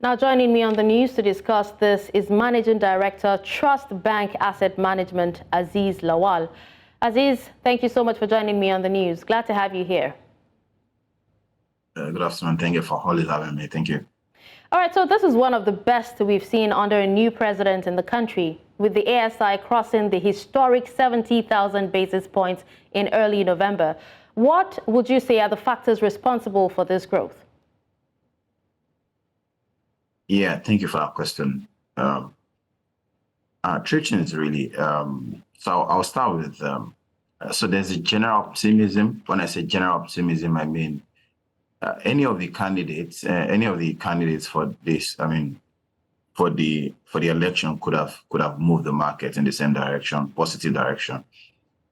Now joining me on the news to discuss this is Managing Director, TrustBanc Asset Management, Azeez Lawal. Azeez, thank you so much for joining me on the news. Glad to have you here. Good afternoon. Thank you for always having me. Thank you. All right, so this is one of the best we've seen under a new president in the country, with the ASI crossing the historic 70,000 basis points in early November. What would you say are the factors responsible for this growth? Yeah, thank you for that question. Tradition is really, so I'll start with, so there's a general optimism. When I say general optimism, I mean any of the candidates for this, for the election could have moved the market in the same direction, positive direction.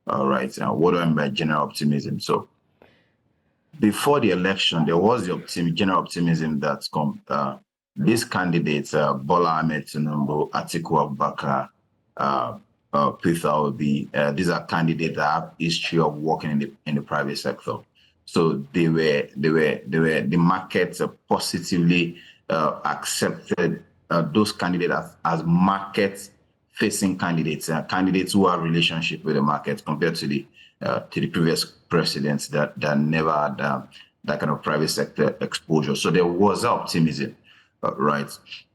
All right. Now, what do I mean by general optimism? So before the election, there was the general optimism that these candidates, Bola Tinubu, Atiku Abubakar, Peter Obi, these are candidates that have history of working in the private sector. So the markets positively accepted those candidates as market-facing candidates, candidates who have relationship with the market compared to the previous presidents that never had that kind of private sector exposure. So there was optimism, right?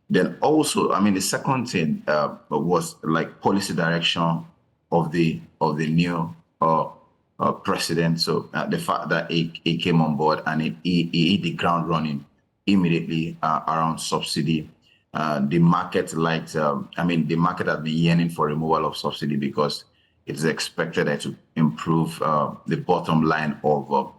Then also, the second thing was like policy direction of the new president. So the fact that he came on board and he hit the ground running immediately around subsidy. The market liked, the market has been yearning for removal of subsidy because it's expected to improve the bottom line of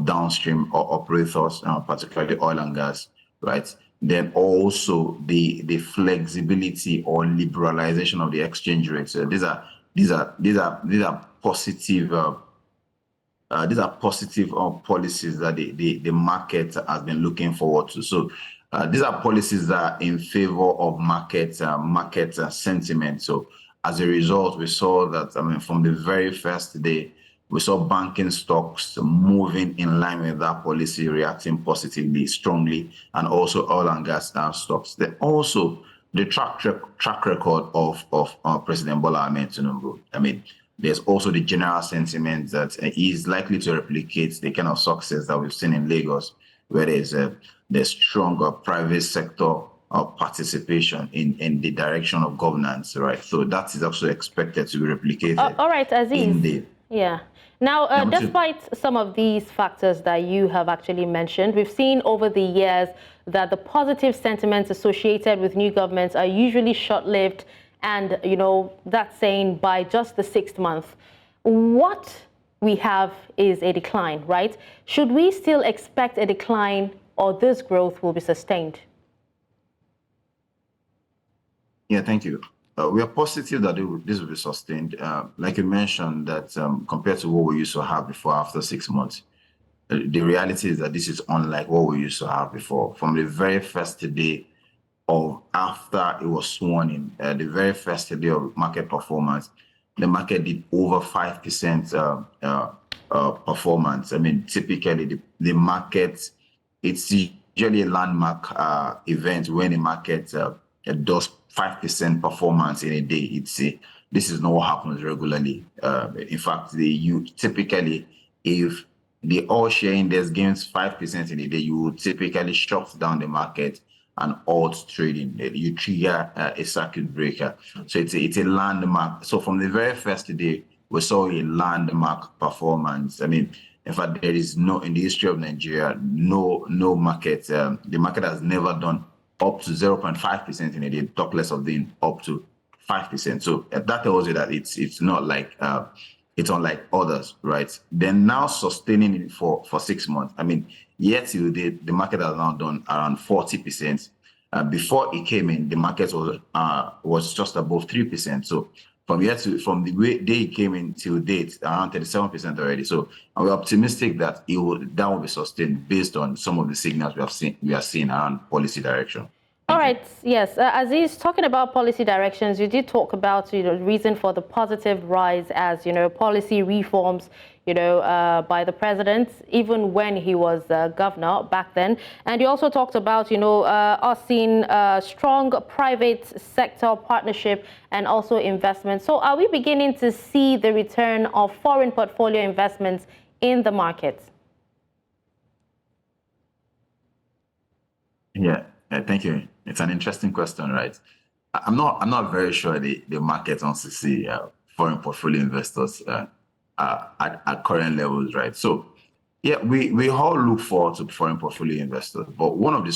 downstream operators, particularly oil and gas, right? Then also the flexibility or liberalization of the exchange rates. These are positive. These are positive policies that the market has been looking forward to. So these are policies that are in favor of market sentiment. So as a result, we saw that from the very first day, we saw banking stocks moving in line with that policy, reacting positively, strongly, and also oil and gas stocks. Then also the track record of President Bola Tinubu. There's also the general sentiment that he is likely to replicate the kind of success that we've seen in Lagos, where there's stronger private sector participation in the direction of governance, right? So that is also expected to be replicated. All right, Azeez. Yeah. Now, despite some of these factors that you have actually mentioned, we've seen over the years that the positive sentiments associated with new governments are usually short-lived, and, that's saying by just the 6th month. What we have is a decline, right? Should we still expect a decline, or this growth will be sustained? Yeah, thank you. We are positive that this will be sustained. Like you mentioned, that compared to what we used to have before, after 6 months, the reality is that this is unlike what we used to have before. From the very first day of after it was sworn in, the very first day of market performance, the market did over 5% performance. Typically the market, it's usually a landmark event when the market does 5% performance in a day. This is not what happens regularly. In fact, typically, if the all-share index gains 5% in a day, you would typically shut down the market and alt trading. You trigger a circuit breaker. So it's a landmark. So from the very first day, we saw a landmark performance. In fact, there is no, in the history of Nigeria, no market, the market has never done up to 0.5% in a day, talk less of being up to 5%. So that tells you that it's not like, it's unlike others, right? Then now sustaining it for 6 months. Yet till date, the market has now done around 40%. Before it came in, the market was just above 3%. So from the day it came in till date, around 37% already. So we're optimistic that that will be sustained based on some of the signals we are seeing around policy direction. All right. Yes. Azeez, talking about policy directions, you did talk about the reason for the positive rise as policy reforms by the president, even when he was governor back then. And you also talked about, us seeing strong private sector partnership and also investment. So are we beginning to see the return of foreign portfolio investments in the market? Yeah, thank you. It's an interesting question, right? I'm not very sure the market wants to see foreign portfolio investors at current levels, right? So, yeah, we all look forward to foreign portfolio investors, but one of the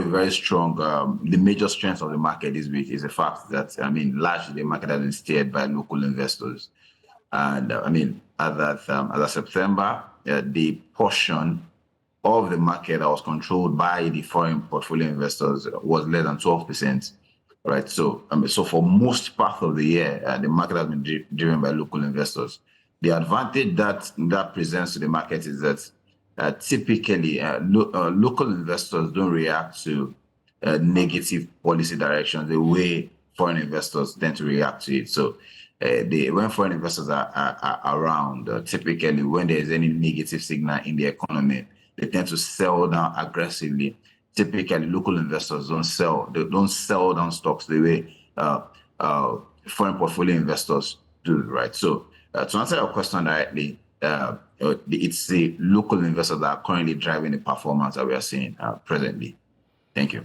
very strong, the major strengths of the market this week is the fact that largely the market has been steered by local investors, and as of September, the portion of the market that was controlled by the foreign portfolio investors was less than 12%, right? So, so for most part of the year, the market has been driven by local investors. The advantage that presents to the market is that typically local investors don't react to negative policy directions the way foreign investors tend to react to it. So, when foreign investors are around, typically when there is any negative signal in the economy, they tend to sell down aggressively. Typically, local investors don't sell down stocks the way foreign portfolio investors do, right? So, to answer your question directly, it's the local investors that are currently driving the performance that we are seeing presently. Thank you.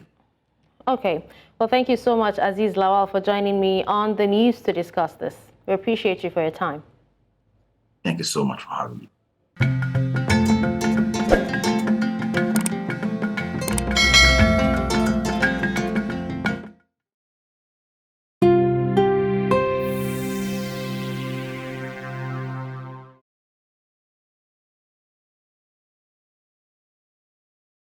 Okay. Well, thank you so much, Azeez Lawal, for joining me on the news to discuss this. We appreciate you for your time. Thank you so much for having me.